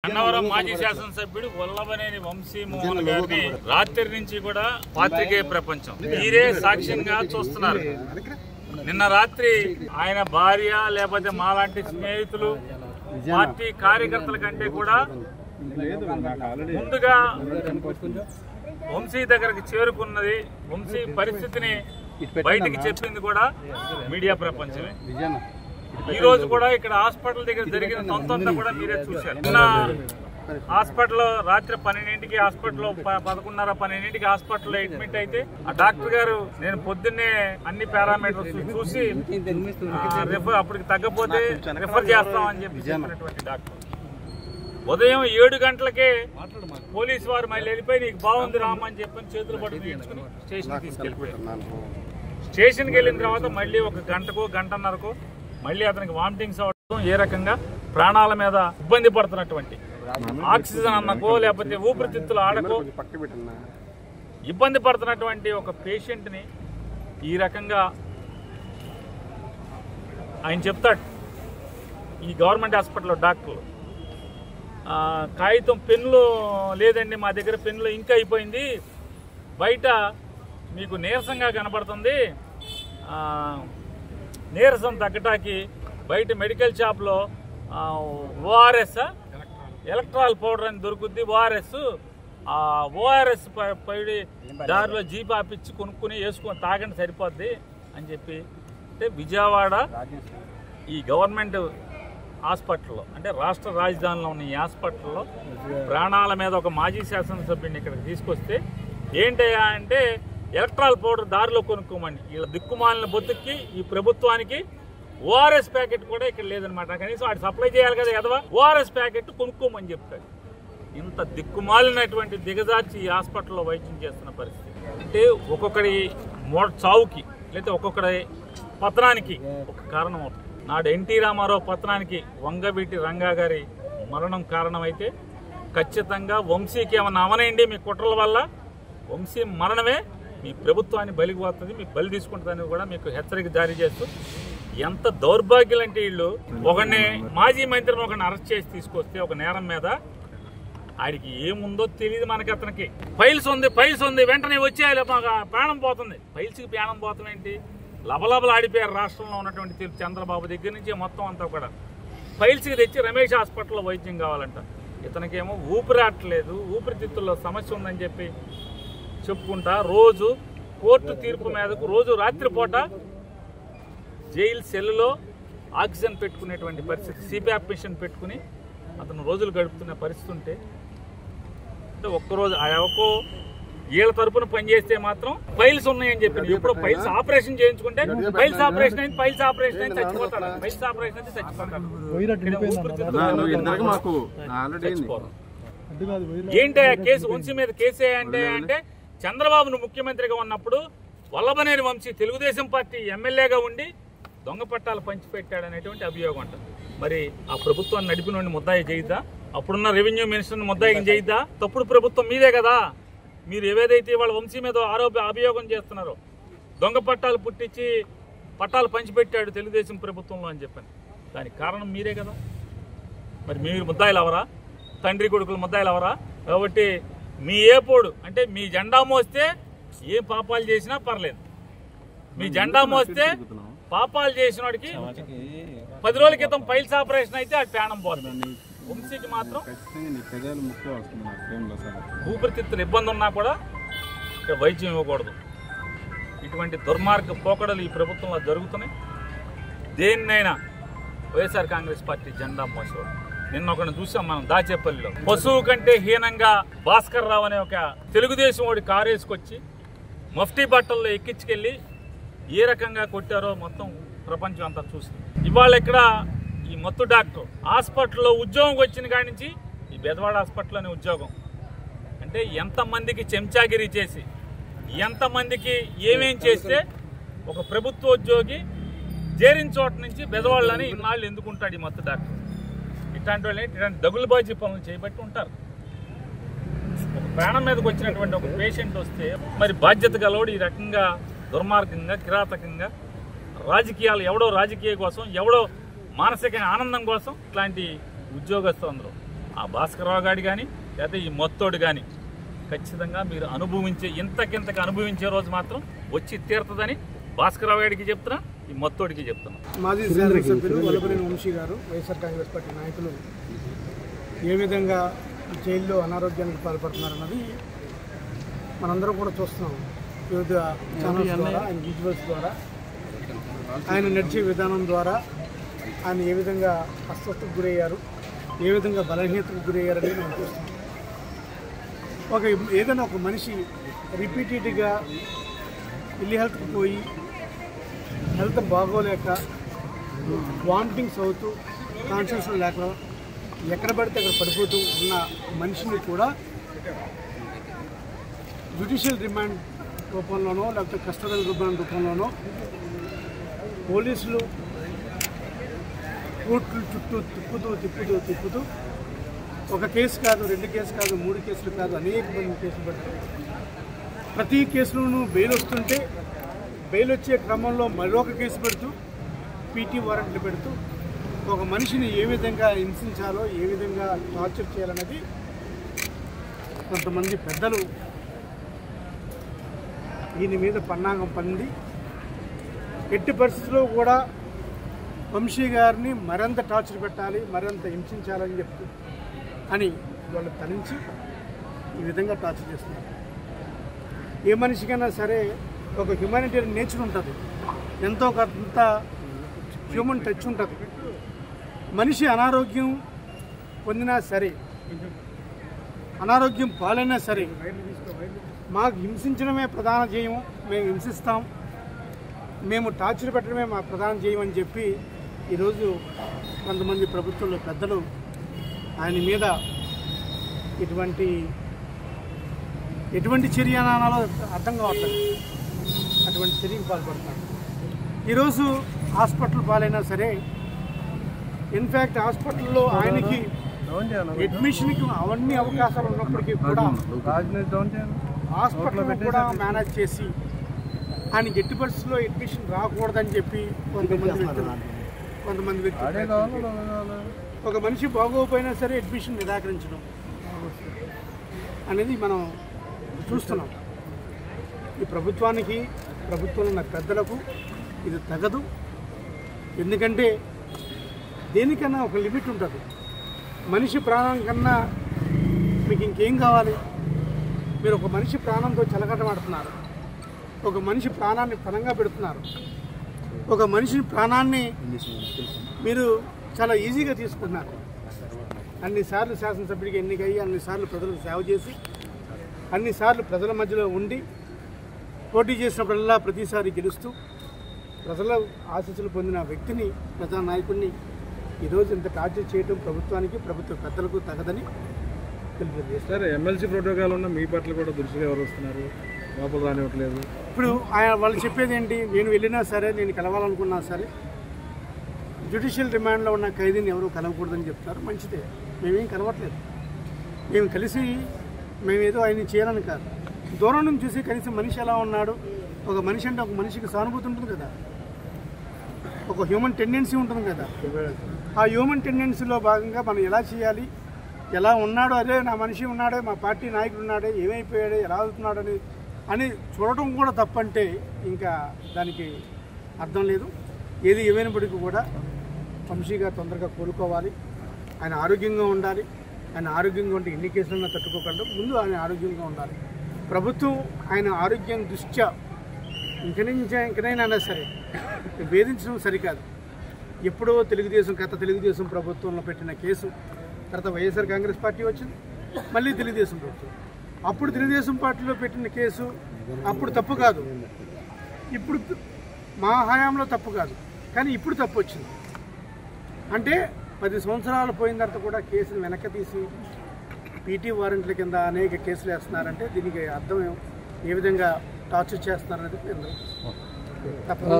అన్నవరం మాజీ శాసనసభ్యుడు వల్లభనేని వంశీమోహన్ గారిని రాత్రి నుంచి కూడా పాత్రికేయ ప్రపంచం మీరే సాక్ష్యంగా చూస్తున్నారు. నిన్న రాత్రి ఆయన భార్య లేకపోతే మాలాంటి స్నేహితులు పార్టీ కార్యకర్తల కంటే కూడా ముందుగా వంశీ దగ్గరకు చేరుకున్నది, వంశీ పరిస్థితిని బయటికి చెప్పింది కూడా మీడియా ప్రపంచమే. ఈ రోజు కూడా ఇక్కడ హాస్పిటల్ దగ్గర జరిగిన తొంతంతా కూడా మీరే చూశారు. నిన్న హాస్పిటల్లో రాత్రి 12ంటికి హాస్పిటల్లో 11:30-12ంటికి హాస్పిటల్లో అడ్మిట్ అయితే ఆ డాక్టర్ గారు నేను పొద్దున్నే అన్ని పారామీటర్స్ చూసి అప్పటికి తగ్గపోతే రిఫర్ చేస్తామని చెప్పి చెప్పినటువంటి డాక్టర్ ఉదయం 7 గంటలకే పోలీసు వారు మళ్ళీ వెళ్ళిపోయి నీకు బాగుంది రామని చెప్పని చేతులు పట్టుకుని ఇచ్చుకుని స్టేషన్కి తీసుకెళ్ళిపోయారు. స్టేషన్కి వెళ్ళిన తర్వాత మళ్ళీ ఒక గంటకో గంటన్నరకో మళ్ళీ అతనికి వామిటింగ్స్ అవడం, ఏ రకంగా ప్రాణాల మీద ఇబ్బంది పడుతున్నటువంటి ఆక్సిజన్ అన్నకో లేకపోతే ఊపిరితిత్తులు ఆడకో ఇబ్బంది పడుతున్నటువంటి ఒక పేషెంట్ ని ఈ రకంగా ఆయన చెప్తాడు. ఈ గవర్నమెంట్ హాస్పిటల్లో డాక్టర్లు కాగితం పెన్నులు లేదండి మా దగ్గర పెన్నులు ఇంకా అయిపోయింది, బయట మీకు నీరసంగా కనబడుతుంది, నీరసం తగ్గటానికి బయట మెడికల్ షాప్లో ఓఆర్ఎస్ ఎలక్ట్రాల్ పౌడర్ అని దొరుకుద్ది, ఓఆర్ఎస్ పైడి దారిలో జీప్ ఆపిచ్చి కొనుక్కుని వేసుకొని తాగండి సరిపోద్ది అని చెప్పి. అంటే విజయవాడ ఈ గవర్నమెంట్ హాస్పిటల్లో అంటే రాష్ట్ర రాజధానిలో ఉన్న ఈ హాస్పిటల్లో ప్రాణాల మీద ఒక మాజీ శాసనసభ్యుడిని ఇక్కడికి తీసుకొస్తే ఏంటయ్యా అంటే ఎలక్ట్రాల్ పౌడర్ దారిలో కొనుక్కోమని వీళ్ళ దిక్కుమాలిన బొత్తుకి ఈ ప్రభుత్వానికి ఓఆర్ఎస్ ప్యాకెట్ కూడా ఇక్కడ లేదనమాట. కనీసం వాడు సప్లై చేయాలి కదా ఎదవా, ఓఆర్ఎస్ ప్యాకెట్ కొనుక్కోమని చెప్తాడు. ఇంత దిక్కుమాలినటువంటి దిగజార్చి ఈ హాస్పిటల్లో వైద్యం చేస్తున్న పరిస్థితి. అంటే ఒక్కొక్కడి చావుకి లేదా ఒక్కొక్కడి పతనానికి ఒక కారణం అవుతుంది. నాడు ఎన్టీ రామారావు పతనానికి వంగవీటి రంగా గారి మరణం కారణమైతే ఖచ్చితంగా వంశీకి ఏమన్నా అవనండి మీ కుట్రల వల్ల వంశీ మరణమే మీ ప్రభుత్వాన్ని బలికి పోతుంది, మీకు బలి తీసుకుంటుందని కూడా మీకు హెచ్చరిక జారీ చేస్తూ ఎంత దౌర్భాగ్యం అంటే వీళ్ళు ఒకరిని మాజీ మంత్రిని ఒకరిని అరెస్ట్ చేసి తీసుకొస్తే ఒక నేరం మీద ఆడికి ఏముందో తెలియదు మనకి. అతనికి ఫైల్స్ ఉంది వెంటనే వచ్చేయాలి ప్రాణం పోతుంది. ఫైల్స్కి ప్రాణం పోతాం ఏంటి, లబలబలు ఆడిపోయారు రాష్ట్రంలో ఉన్నటువంటి చంద్రబాబు దగ్గర నుంచి మొత్తం అంతా కూడా ఫైల్స్కి తెచ్చి రమేష్ హాస్పిటల్లో వైద్యం కావాలంట. ఇతనికేమో ఊపిరాట్లేదు, ఊపిరితిత్తుల్లో సమస్య ఉందని చెప్పి చెప్పుకుంటా రోజు కోర్టు తీర్పు మీదకు రోజు రాత్రిపూట జైలు సెల్లో ఆక్సిజన్ పెట్టుకునేటువంటి పరిస్థితి, సిపిఆప్ మిషన్ పెట్టుకుని అతను రోజులు గడుపుతున్న పరిస్థితి ఉంటే అంటే ఒక్కరోజు ఆ ఎవకో వీళ్ళ తరపున పనిచేస్తే మాత్రం ఫైల్స్ ఉన్నాయని చెప్పి ఎప్పుడు ఫైల్స్ ఆపరేషన్ చేయించుకుంటే ఫైల్స్ ఆపరేషన్ అయింది చచ్చిపోతాడు, ఫైల్స్ ఆపరేషన్ అయితే చచ్చిపోతాడు. ఏంటి కేసు వంశీ మీద కేసే అంటే చంద్రబాబును ముఖ్యమంత్రిగా ఉన్నప్పుడు వల్లభనేని వంశీ తెలుగుదేశం పార్టీ ఎమ్మెల్యేగా ఉండి దొంగ పట్టాలు పంచిపెట్టాడు అనేటువంటి అభియోగం అంట. మరి ఆ ప్రభుత్వాన్ని నడిపిన ముద్దాయి చేయిద్దా, అప్పుడున్న రెవెన్యూ మినిస్టర్ని ముద్దాయిని చేయిద్దా? తప్పుడు ప్రభుత్వం మీదే కదా. మీరు ఏవేదైతే వాళ్ళ వంశీ మీద అభియోగం చేస్తున్నారో దొంగ పట్టాలు పుట్టించి పట్టాలు పంచిపెట్టాడు తెలుగుదేశం ప్రభుత్వంలో అని చెప్పాను, దానికి కారణం మీరే కదా. మరి మీరు ముద్దాయిలు అవరా, తండ్రి కొడుకులు ముద్దాయిలు అవరా? కాబట్టి మీ ఏపోడు అంటే మీ జెండా మోస్తే ఏ పాపాలు చేసినా పర్లేదు, మీ జెండా మోస్తే పాపాలు చేసిన వాడికి 10 రోజుల క్రితం ఫైల్స్ ఆపరేషన్ అయితే అది ప్రాణం పోతుంది. వంశీకి మాత్రం ఊపిరితిత్తులు ఇబ్బంది ఉన్నా కూడా ఇక్కడ వైద్యం ఇవ్వకూడదు. ఇటువంటి దుర్మార్గ పోకడలు ఈ ప్రభుత్వంలో జరుగుతున్నాయి. దేన్నైనా వైఎస్ఆర్ కాంగ్రెస్ పార్టీ జెండా మోసేవాడు. నిన్న ఒకరిని చూసాం మనం దాచేపల్లిలో, పశువు కంటే హీనంగా భాస్కర్ రావు అనే ఒక తెలుగుదేశం వాడి కారు వేసుకొచ్చి మఫ్టీ బట్టల్లో ఎక్కించుకెళ్ళి ఏ రకంగా కొట్టారో మొత్తం ప్రపంచం అంతా చూసింది. ఇవాళ ఇక్కడ ఈ మత్తు డాక్టర్ హాస్పిటల్లో ఉద్యోగం వచ్చిన కాడి నుంచి ఈ బెదవాడ హాస్పిటల్లోనే ఉద్యోగం అంటే ఎంతమందికి చెంచాగిరి చేసి ఎంతమందికి ఏమేం చేస్తే ఒక ప్రభుత్వ ఉద్యోగి చేరిన చోట నుంచి బెదవాళ్ళని ఇన్నాళ్ళు ఎందుకుంటాడు ఈ మత్తు డాక్టర్? ఇట్లాంటి వాళ్ళని ఇట్లాంటి దగులుబాజీ పనులు చేయబట్టి ఉంటారు. ఒక ప్రాణం మీదకి వచ్చినటువంటి ఒక పేషెంట్ వస్తే మరి బాధ్యత గలవాడు ఈ రకంగా దుర్మార్గంగా కిరాతకంగా రాజకీయాలు ఎవడో రాజకీయ కోసం ఎవడో మానసిక ఆనందం కోసం ఇట్లాంటి ఉద్యోగస్తులందరూ ఆ భాస్కరరావు గారి కానీ లేకపోతే ఈ మొత్తోడు కానీ ఖచ్చితంగా మీరు అనుభవించే ఇంతకింతకి అనుభవించే రోజు మాత్రం వచ్చి తీరుతుందని భాస్కరరావు గారికి చెప్తున్నా, ఈ మొత్తోడికి చెప్తున్నా. మాజీ శాసనసభ్యులు వల్లభనేని వంశీ గారు వైఎస్ఆర్ కాంగ్రెస్ పార్టీ నాయకులు ఏ విధంగా జైల్లో అనారోగ్యానికి పాల్పడుతున్నారన్నది మనందరం కూడా చూస్తున్నాం. వివిధ ఛానల్స్ ద్వారా, ఆయన విజువల్స్ ద్వారా, ఆయన నడిచే విధానం ద్వారా ఆయన ఏ విధంగా అస్వస్థతకు గురయ్యారు, ఏ విధంగా బలహీనతకు గురయ్యారని మనం చూస్తున్నాం. ఏదైనా ఒక మనిషి రిపీటెడ్గా ఇల్లి హెల్త్కి పోయి హెల్త్ బాగోలేక వామిటింగ్స్ అవుతూ కాన్షియస్ లేక ఎక్కడ పడితే అక్కడ పడిపోతూ ఉన్న మనిషిని కూడా జ్యుడిషియల్ రిమాండ్ రూపంలోనో లేకపోతే కస్టడల్ రిమాండ్ రూపంలోనో పోలీసులు కోర్టులు చుట్టూ తిప్పుతూ ఒక కేసు కాదు, 2 కేసు కాదు, 3 కేసులు కాదు, అనేక మంది కేసులు పెడతారు. ప్రతి కేసులోనూ బెయిల్ వస్తుంటే బెయిల్ వచ్చే క్రమంలో మరొక కేసు పెడుతూ పీటీ వారెంట్లు పెడుతూ ఒక మనిషిని ఏ విధంగా హింసించాలో, ఏ విధంగా టార్చర్ చేయాలన్నది కొంతమంది పెద్దలు దీని మీద పన్నాగం పండి ఎట్టి పరిస్థితుల్లో కూడా వంశీ గారిని మరింత టార్చర్ పెట్టాలి, మరింత హింసించాలని చెప్తూ అని వాళ్ళు తరించి ఈ విధంగా టార్చర్ చేస్తున్నారు. ఏ మనిషికైనా సరే ఒక హ్యుమానిటేరియన్ నేచర్ ఉంటుంది, ఎంతో కొంత హ్యూమన్ టచ్ ఉంటుంది. మనిషి అనారోగ్యం పొందినా సరే, అనారోగ్యం పాలైనా సరే, మాకు హింసించడమే ప్రధాన ధ్యేయం, మేము హింసిస్తాం, మేము టార్చర్ పెట్టడమే మా ప్రధాన ధ్యేయం అని చెప్పి ఈరోజు కొంతమంది ప్రభుత్వంలో పెద్దలు ఆయన మీద ఎటువంటి చర్య అనాలో అర్థం కావట్లేదు, అటువంటి చర్యకు పాల్పడుతున్నారు. ఈరోజు హాస్పిటల్ పాలైనా సరే, ఇన్ఫ్యాక్ట్ హాస్పిటల్లో ఆయనకి అడ్మిషన్కి అవన్నీ అవకాశాలు ఉన్నప్పటికీ కూడా హాస్పిటల్ కూడా మేనేజ్ చేసి ఆయన ఎట్టి పరిస్థితుల్లో అడ్మిషన్ రాకూడదని చెప్పి కొంతమంది వ్యక్తులు ఒక మనిషి బాగోపోయినా సరే అడ్మిషన్ నిరాకరించడం అనేది మనం చూస్తున్నాం. ఈ ప్రభుత్వంలో ఉన్న పెద్దలకు ఇది తగదు. ఎందుకంటే దేనికన్నా ఒక లిమిట్ ఉంటుంది. మనిషి ప్రాణం కన్నా మీకు ఇంకేం కావాలి? మీరు ఒక మనిషి ప్రాణంతో చెలగటమాడుతున్నారు, ఒక మనిషి ప్రాణాన్ని పణంగా పెడుతున్నారు, ఒక మనిషి ప్రాణాన్ని మీరు చాలా ఈజీగా తీసుకున్నారు. అన్నిసార్లు శాసనసభ్యుడికి ఎన్నికయ్యి, అన్నిసార్లు ప్రజలకు సేవ చేసి, అన్నిసార్లు ప్రజల మధ్యలో ఉండి పోటీ చేసినప్పుడల్లా ప్రతిసారి గెలుస్తూ ప్రజల ఆశీస్సులు పొందిన వ్యక్తిని, ప్రజానాయకుడిని ఈరోజు ఇంత టార్చర్ చేయడం ప్రభుత్వానికి, ప్రభుత్వ పెద్దలకు తగదని తెలియజేస్తారు. ఎమ్మెల్సీ ప్రోటోకాల్ ఉన్న మీ పట్ల కూడా దృష్టిగా ఎవరు వస్తున్నారు, లోపల రానివ్వట్లేదు. ఇప్పుడు వాళ్ళు చెప్పేది ఏంటి? నేను వెళ్ళినా సరే, నేను కలవాలనుకున్నా సరే జ్యుడిషియల్ రిమాండ్లో ఉన్న ఖైదీని ఎవరు కలవకూడదని చెప్తారు. మంచిదే, మేమేం కలవట్లేదు. మేము కలిసి మేమేదో ఆయన చేయాలని కాదు, దూరం నుంచి చూసి కనీసం మనిషి ఎలా ఉన్నాడు, ఒక మనిషి అంటే ఒక మనిషికి సానుభూతి ఉంటుంది కదా, ఒక హ్యూమన్ టెండెన్సీ ఉంటుంది కదా. ఆ హ్యూమన్ టెండెన్సీలో భాగంగా మనం ఎలా చేయాలి, ఎలా ఉన్నాడో, అదే నా మనిషి ఉన్నాడే, మా పార్టీ నాయకుడు ఉన్నాడే, ఏమైపోయాడే, ఎలా అవుతున్నాడు అని చూడటం కూడా తప్పంటే ఇంకా దానికి అర్థం లేదు. ఏది ఏమైనప్పటికీ కూడా వంశీ గారు తొందరగా కోలుకోవాలి, ఆయన ఆరోగ్యంగా ఉండాలి. ఆయన ఆరోగ్యంగా ఉంటే ఎన్ని కేసులన్నా తట్టుకోకుండా ముందు ఆయన ఆరోగ్యంగా ఉండాలి. ప్రభుత్వం ఆయన ఆరోగ్యం దృష్ట్యా ఇంకనైనా సరే వేధించడం సరికాదు. ఎప్పుడో గత తెలుగుదేశం ప్రభుత్వంలో పెట్టిన కేసు, తర్వాత వైఎస్ఆర్ కాంగ్రెస్ పార్టీ వచ్చింది, మళ్ళీ తెలుగుదేశం ప్రభుత్వం. అప్పుడు తెలుగుదేశం పార్టీలో పెట్టిన కేసు అప్పుడు తప్పు కాదు, ఇప్పుడు మా హయాంలో తప్పు కాదు, కానీ ఇప్పుడు తప్పు వచ్చింది. అంటే 10 సంవత్సరాలు పోయిన తర్వాత కూడా కేసును వెనక్కి తీసి పీటీ వారెంట్ల కింద అనేక కేసులు వేస్తున్నారంటే దీనికి అర్థం ఏ విధంగా టార్చర్ చేస్తున్నారనేది తప్పకుండా